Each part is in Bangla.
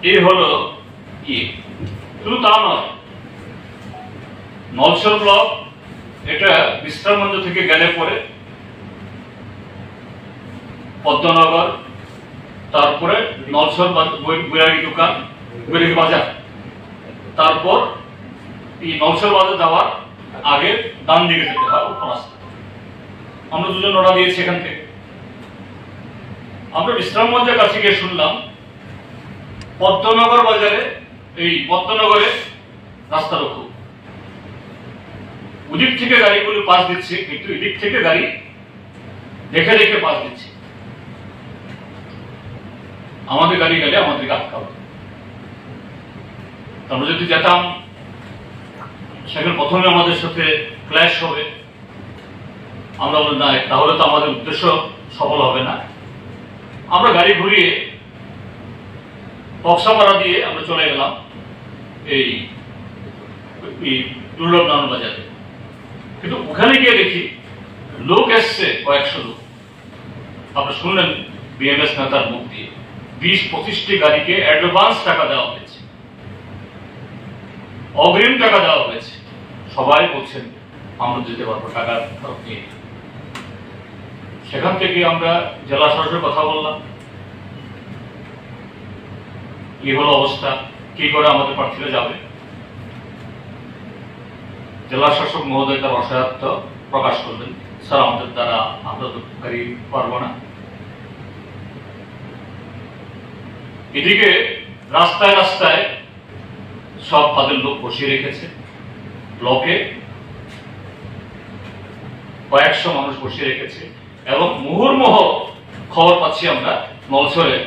এই হলো শুধু তা নয়, নলছর ব্লক এটা বিশ্রাম মঞ্চ থেকে গেলে পরে পদ্মনগর, তারপরে নলছর বৈরাগী দোকান, বৈরাগী বাজার, তারপর এই নলছর বাজার যাওয়ার আগে ডান দিকে যেতে হয় উপরাস্তা। আমরা দুজন রওনা দিয়েছি এখান থেকে। আমরা বিশ্রাম মঞ্চের কাছে গিয়ে শুনলাম পদ্মনগর বাজারে, এই পদ্মনগরে রাস্তা রক্ষক ওদিক থেকে গাড়িগুলো পাস দিচ্ছে, কিন্তু এদিক থেকে গাড়ি দেখে দেখে পাস দিচ্ছে। আমাদের গাড়ি গেলে আমাদেরকে আটকা হবে। আমরা যদি যেতাম সেখানে প্রথমে আমাদের সাথে ক্ল্যাশ হবে। আমরা বলি না, তাহলে তো আমাদের উদ্দেশ্য সফল হবে না। আমরা গাড়ি ঘুরিয়ে বক্সাপাড়া দিয়ে আমরা চলে গেলাম এই দুর্লভ নারায়ণ বাজারে। কিন্তু ওখানে গিয়ে দেখি লোক এসছে কয়েকশো লোক। আপনারা শুনলেন বিএমএস নেতার মুখ দিয়ে 20-25টি গাড়িকে অ্যাডভান্স টাকা দেওয়া হয়েছে, অগ্রিম টাকা দেওয়া হয়েছে। সবাই বলছেন আমরা যেতে পারবো, টাকা ফেরত নিয়ে। সেখান থেকে আমরা জেলা শাসকের কথা বললাম, কি হলো অবস্থা, কি করে আমাদের প্রার্থীরা যাবে। জেলা শাসক মহোদয় তার অসহায়ত্ব প্রকাশ করলেন, স্যার আমাদের দ্বারা আমরা তো গাড়ি পারবো না। এদিকে রাস্তায় রাস্তায় সব তাদের লোক বসিয়ে রেখেছে, ব্লকে কয়েকশো মানুষ বসিয়ে রেখেছে, এবং মুহুর্মুহ খবর পাচ্ছি আমরা নলছরে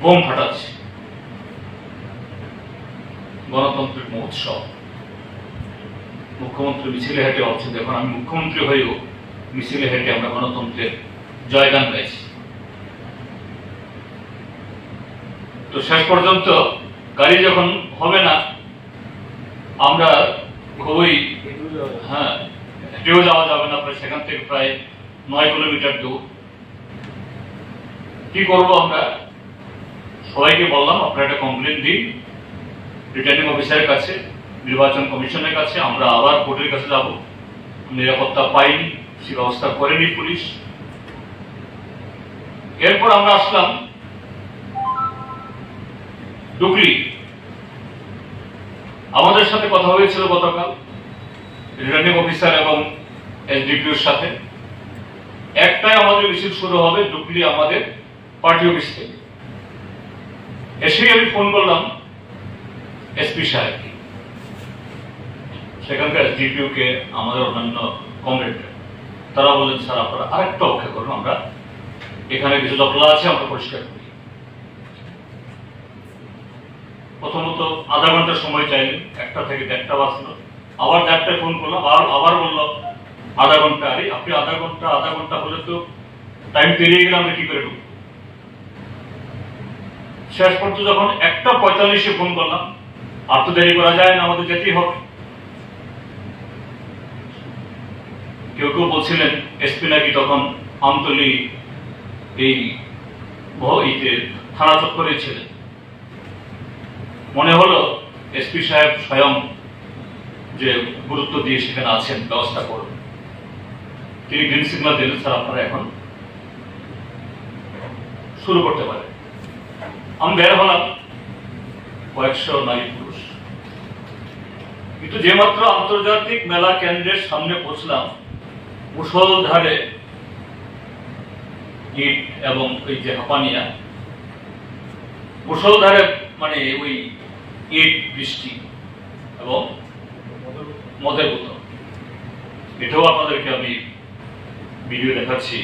বোম ফাটাচ্ছে। গণতন্ত্রের মহোৎসব, মুখ্যমন্ত্রী মিছিলে হেঁটে অবশ্য দেখুন, আমি মুখ্যমন্ত্রী হয়েও মিছিলে হেঁটে আমরা গণতন্ত্রের জয়গান গাইছি। তো শেষ পর্যন্ত গাড়ি যখন হবে না, আমরা খুবই হেঁটেও যাওয়া যাবে না, প্রায় সেখান থেকে প্রায় 9 কিলোমিটার দূর। কি করবো আমরা? সবাইকে বললাম আপনারা একটা কমপ্লেন দিন রিটার্নিং অফিসারের কাছে, নির্বাচন কমিশনের কাছে। আমরা আবার কোর্টের কাছে যাব। নিরাপত্তা পাইনি, সে ব্যবস্থা করেনি পুলিশ। এরপর আমরা আসলাম ডুকলি। আমাদের সাথে কথা হয়েছিল গতকাল রিটার্নিং অফিসার এবং এসডিপিওর সাথে। একটাই আমাদের মিছিল শুরু হবে ডুকলি আমাদের পার্টি অফিস থেকে। এসেই আমি ফোন করলাম এসপি সাহেবকে, সেখানকার এসডিপিও কে, আমাদের অন্যান্য কমরেডরা। তারা বললেন স্যার আপনারা আরেকটা অপেক্ষা করুন, আমরা এখানে কিছু জটলা আছে, আমরা পরিষ্কার করি। প্রথমত আধা ঘন্টা সময় চাইলেন, 1টা থেকে 1:30 বাজলো। আবার 1:30টায় ফোন করলাম, আবার বললো আধা ঘন্টা। আরে আপনি আধা ঘন্টা হলে তো টাইম পেরিয়ে গেলে আমরা কি করে ঢুকবো? শেষ পর্যন্ত যখন 1:45-এ ফোন করলাম, আর তো দেরি করা যায় না, আমাদের যেতেই হবে। কেউ কেউ বলছিলেন এসপি নাকি তখন আমতলী এই থানা চত্বরে ছিলেন। মনে হলো এসপি সাহেব স্বয়ং যে গুরুত্ব দিয়ে সেখানে আছেন, ব্যবস্থা করুন। তিনি গ্রিন সিগন্যাল দিলেন, স্যার আপনারা এখন শুরু করতে পারেন। আমি বের হলাম, কয়েকশো নারী পুরুষ। কিন্তু যে মাত্র আন্তর্জাতিক মেলা কেন্দ্রের সামনে পৌঁছলাম, মুষলধারে ইট এবং ওই যে হাঁপানিয়া, মুষলধারে মানে ওই ইট বৃষ্টি এবং মদের বোতল। এটাও আপনাদেরকে আমি ভিডিও দেখাচ্ছি।